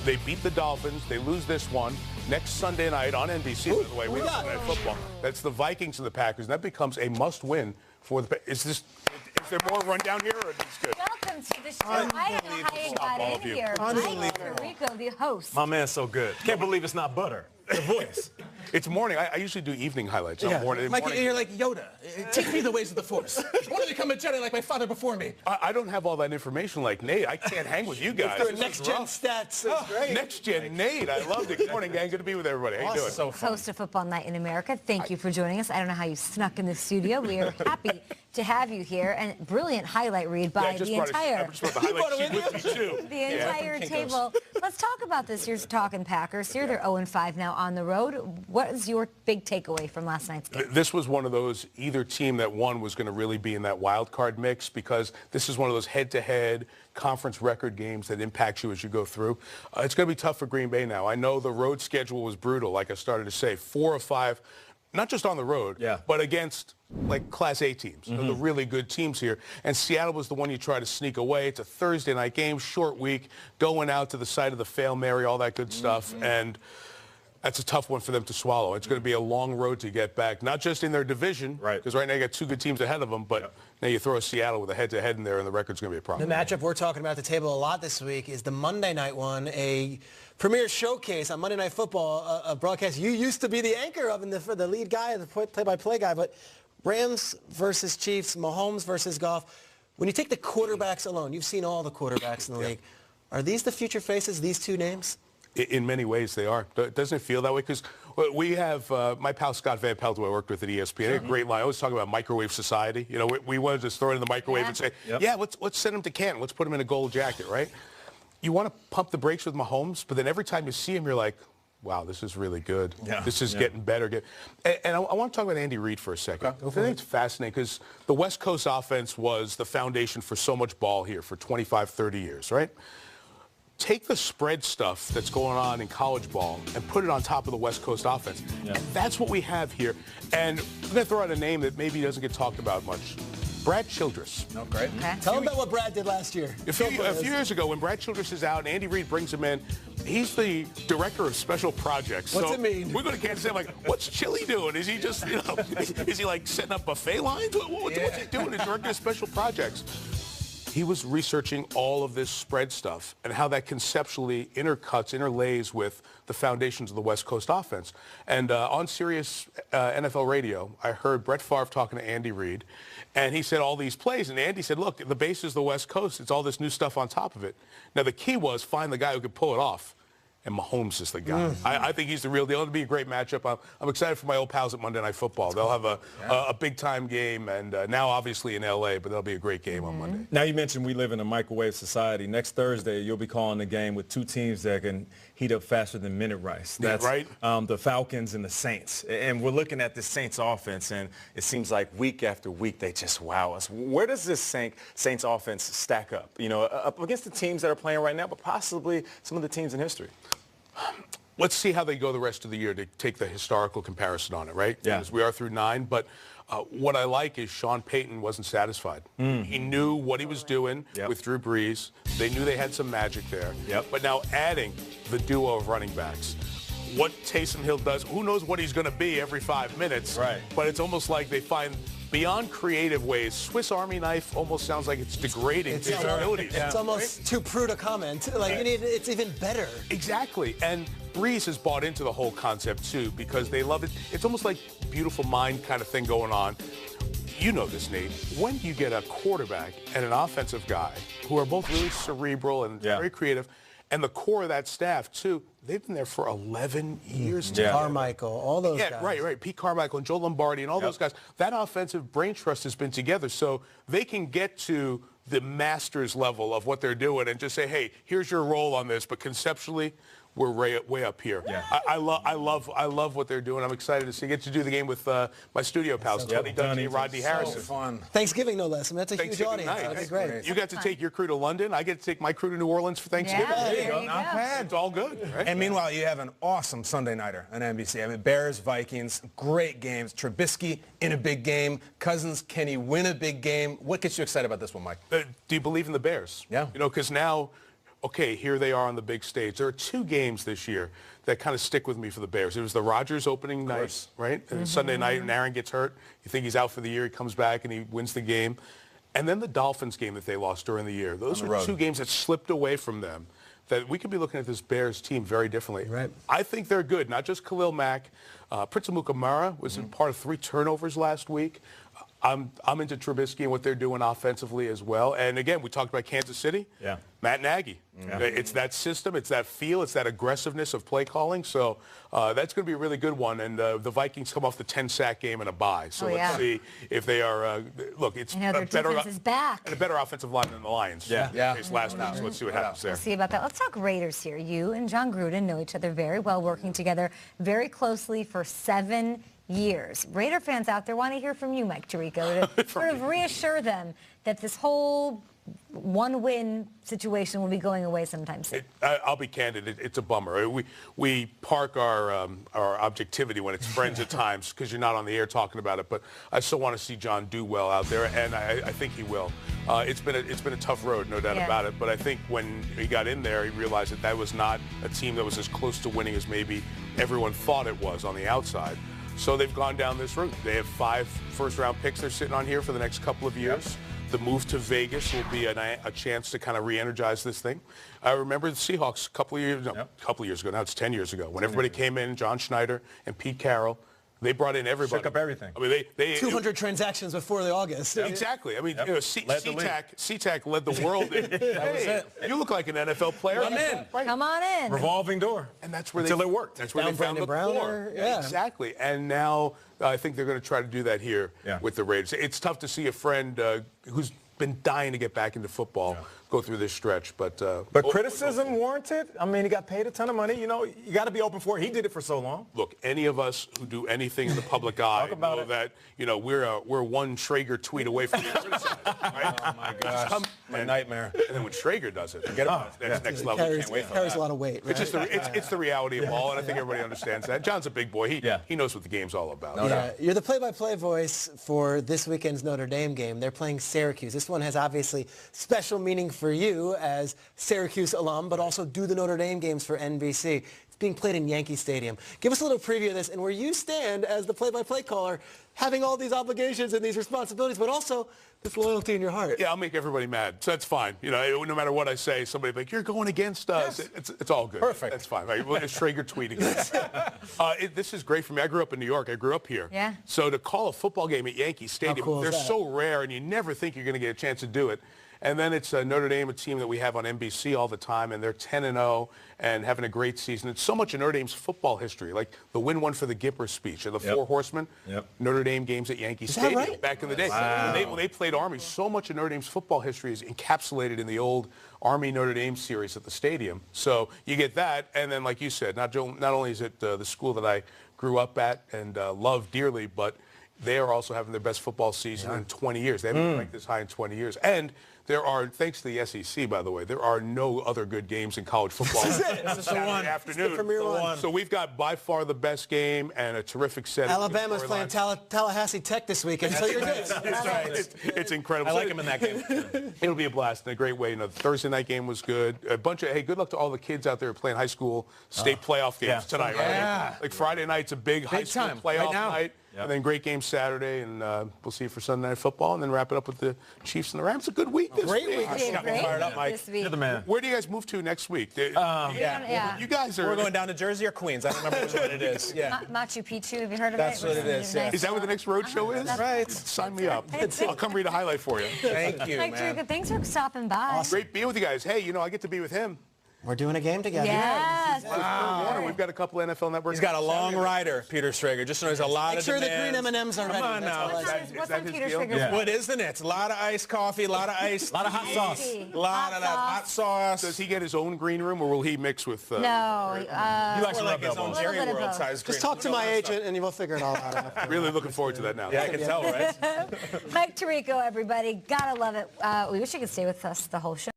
They beat the Dolphins. They lose this one. Next Sunday night on NBC, by the way, we got Sunday Night Football. That's the Vikings and the Packers. And that becomes a must-win for the Is there more rundown here, or is this good? Welcome to the show. I don't know how you got in here. Titico, the host. My man's so good. Can't believe it's not butter. The voice. It's morning. I usually do evening highlights. Yeah. Morning. You're like Yoda. Take me the ways of the Force. I want to become a Jedi like my father before me. I don't have all that information like Nate. I can't hang with you guys. Next-gen stats. That's great. Next-gen Nate. I loved it. Good morning, gang. Good to be with everybody. How you doing? So fun. Host of Football Night in America. Thank you for joining us. I don't know how you snuck in the studio. We are happy to have you here. And brilliant highlight read by the entire... I just brought the highlight sheet with me, too. The entire table. Let's talk about this. You're talking Packers here. They're 0-5 now on the road. What is your big takeaway from last night's game? This was one of those, either team that won was going to really be in that wild card mix, because this is one of those head-to-head conference record games that impacts you as you go through. It's going to be tough for Green Bay now. I know the road schedule was brutal, like I started to say. 4 or 5, not just on the road, but against like Class A teams, the really good teams here. And Seattle was the one you try to sneak away. It's a Thursday night game, short week, going out to the site of the Fail Mary, all that good stuff. And that's a tough one for them to swallow. It's going to be a long road to get back, not just in their division, because right now you got 2 good teams ahead of them, but now you throw a Seattle with a head-to-head in there, and the record's going to be a problem. The matchup we're talking about at the table a lot this week is the Monday night one, a premier showcase on Monday Night Football, a broadcast you used to be the anchor of, and the lead guy, the play-by-play guy, but Rams versus Chiefs, Mahomes versus Goff. When you take the quarterbacks alone, you've seen all the quarterbacks in the league. Are these the future faces, these 2 names? In many ways, they are. Doesn't it feel that way? Because we have my pal Scott Van Pelt, who I worked with at ESPN, a great line. I always talk about microwave society. You know, we want to just throw it in the microwave and say, let's send him to Canton. Let's put him in a gold jacket, right? You want to pump the brakes with Mahomes, but then every time you see him, you're like, wow, this is really good. This is getting better. And I want to talk about Andy Reid for a second. I think it's fascinating because the West Coast offense was the foundation for so much ball here for 25, 30 years, right? Take the spread stuff that's going on in college ball and put it on top of the West Coast offense. And that's what we have here. And I'm going to throw out a name that maybe doesn't get talked about much. Brad Childress. Oh, great. Tell him about what Brad did last year. A few years ago, when Brad Childress is out and Andy Reid brings him in, he's the director of special projects. What's it mean? We're going to Kansas City. I'm like, what's Chili doing? Is he just, is he like setting up buffet lines? What's he doing? He's director of special projects. He was researching all of this spread stuff and how that conceptually interlays with the foundations of the West Coast offense. And on Sirius NFL radio, I heard Brett Favre talking to Andy Reid, and he said all these plays, and Andy said, look, the base is the West Coast. It's all this new stuff on top of it. Now, the key was find the guy who could pull it off. And Mahomes is the guy. I think he's the real deal. It'll be a great matchup. I'm excited for my old pals at Monday Night Football. They'll have a big-time game, and now obviously in L.A., but that'll be a great game on Monday. Now, you mentioned we live in a microwave society. Next Thursday, you'll be calling the game with 2 teams that can heat up faster than minute rice. That's the Falcons and the Saints. And we're looking at this Saints offense, and it seems like week after week they just wow us. Where does this Saints offense stack up? You know, up against the teams that are playing right now, but possibly some of the teams in history? Let's see how they go the rest of the year to take the historical comparison on it, right? Yeah. Because we are through 9. But what I like is Sean Payton wasn't satisfied. He knew what he was doing with Drew Brees. They knew they had some magic there. But now adding the duo of running backs. What Taysom Hill does, who knows what he's going to be every 5 minutes. But it's almost like they find beyond creative ways. Swiss Army knife almost sounds like it's degrading his abilities. It's almost too prude a comment. Like it's even better. Exactly. And Breeze has bought into the whole concept too because they love it. It's almost like beautiful mind kind of thing going on. You know this, Nate. When you get a quarterback and an offensive guy who are both really cerebral and very creative, and the core of that staff too, they've been there for 11 years. Carmichael, all those guys. Right. Pete Carmichael and Joe Lombardi and all those guys. That offensive brain trust has been together, so they can get to the master's level of what they're doing and just say, hey, here's your role on this, but conceptually, we're way up here. I love what they're doing. I'm excited to get to do the game with my studio pals, Tony Dungy and Rodney Harrison. Fun. Thanksgiving, no less. I mean, that's a huge audience. That'd be great. You got to take your crew to London. I get to take my crew to New Orleans for Thanksgiving. There you go. Not bad. It's all good. Right? And meanwhile, you have an awesome Sunday nighter on NBC. I mean, Bears, Vikings, great games. Trubisky in a big game. Cousins, can he win a big game? What gets you excited about this one, Mike? Do you believe in the Bears? Yeah. You know, because now okay, here they are on the big stage. There are 2 games this year that kind of stick with me for the Bears. It was the Rodgers opening night, right? And Sunday night, and Aaron gets hurt. You think he's out for the year. He comes back, and he wins the game. And then the Dolphins game that they lost during the year. Those were 2 games that slipped away from them, that we could be looking at this Bears team very differently. Right. I think they're good, not just Khalil Mack. Prince Amukamara was part of 3 turnovers last week. I'm into Trubisky and what they're doing offensively as well. And again, we talked about Kansas City. Yeah. Matt Nagy. Yeah. It's that system, it's that feel, it's that aggressiveness of play calling. So that's going to be a really good one. And the Vikings come off the 10-sack game and a bye. So let's see if they are. Look, it's their defense is back. And a better offensive line than the Lions. Last week. So let's see what happens there. We'll see about that. Let's talk Raiders here. You and John Gruden know each other very well, working together very closely for 7 years. Raider fans out there want to hear from you, Mike Tirico, to sort of reassure them that this whole one-win situation will be going away sometime soon. I'll be candid. It's a bummer. We park our objectivity when it's friends at times because you're not on the air talking about it. But I still want to see John do well out there, and I think he will. It's been a tough road, no doubt about it. But I think when he got in there, he realized that was not a team that was as close to winning as maybe everyone thought it was on the outside. So they've gone down this route. They have 5 first-round picks they're sitting on here for the next couple of years. The move to Vegas will be a chance to kind of re-energize this thing. I remember the Seahawks a couple of years ago, now it's 10 years ago, when everybody came in, John Schneider and Pete Carroll. They brought in everybody. Shook up everything. I mean, they 200 transactions before the August. Exactly. I mean, SeaTac led the world. Hey, you look like an NFL player. Come in. Right. Come on in. Revolving door. And that's where until it worked. That's where they found the core. Yeah. Exactly. And now I think they're going to try to do that here with the Raiders. It's tough to see a friend who's been dying to get back into football go through this stretch, but criticism warranted. I mean, he got paid a ton of money. You know, you got to be open for it. He did it for so long. Look, any of us who do anything in the public eye know that we're one Traeger tweet away from being criticized. Right? Oh my gosh, my nightmare. And then when Traeger does it, that's next level. Carries, carries a lot of weight. Right? It's the reality of all, and I think everybody understands that. John's a big boy. He knows what the game's all about. No doubt. You're the play-by-play voice for this weekend's Notre Dame game. They're playing Syracuse. This one has obviously special meaning for you as Syracuse alum, but also do the Notre Dame games for NBC. It's being played in Yankee Stadium. Give us a little preview of this and where you stand as the play-by-play caller, having all these obligations and these responsibilities, but also this loyalty in your heart. Yeah, I'll make everybody mad, so that's fine. You know, no matter what I say, somebody will be like, you're going against us. Yes. It's all good. Perfect. That's fine. Right? Well, it's Traeger tweeting. This is great for me. I grew up in New York. I grew up here. Yeah. So to call a football game at Yankee Stadium, they're so rare, and you never think you're going to get a chance to do it. And then it's Notre Dame, a team that we have on NBC all the time, and they're 10-0 and having a great season. It's so much in Notre Dame's football history, like the win one for the Gipper speech, or the Four Horsemen, Notre Dame games at Yankee Stadium back in the day. Wow. When they played Army, so much of Notre Dame's football history is encapsulated in the old Army Notre Dame series at the stadium. So you get that, and then like you said, not only is it the school that I grew up at and love dearly, but they are also having their best football season in 20 years. They haven't been ranked this high in 20 years. And there are, thanks to the SEC, by the way, there are no other good games in college football. This is Saturday afternoon. So we've got by far the best game and a terrific set. Alabama's playing Tallahassee Tech this weekend, so you're good. It's incredible. I like him in that game. It'll be a blast in a great way. You know, the Thursday night game was good. A bunch of, hey, good luck to all the kids out there playing high school state playoff games tonight. Right? Like Friday night's a big high school playoff night. And then great game Saturday, and we'll see you for Sunday Night Football, and then wrap it up with the Chiefs and the Rams. A good week this week. Got me fired up, Mike. You're the man. Where do you guys move to next week? You guys are... We're going down to Jersey or Queens. I don't remember which one it is. Machu Picchu, have you heard of That's it? what it is, yeah. Is that what the next road show is? Right. Sign me up. I'll come read a highlight for you. Thank you, Mike man. Tirico, thanks for stopping by. Awesome. Great being with you guys. Hey, you know, I get to be with him. We're doing a game together. Yes. Wow. We've got a couple NFL networks. He's got a long rider, Peter Strager. Just so there's a lot of demands. Make sure the green M&Ms are ready. Come on now. What's on Peter Strager's What isn't it? A lot of iced coffee, a lot of ice. A lot of hot sauce. A lot of that hot sauce. Does he get his own green room, or will he mix with... No. He likes to like his own Jerry little bit of World both. size green Just talk to my agent, and we'll figure it all out. Really looking forward to that now. Yeah, I can tell, right? Mike Tirico, everybody. Gotta love it. We wish you could stay with us the whole show.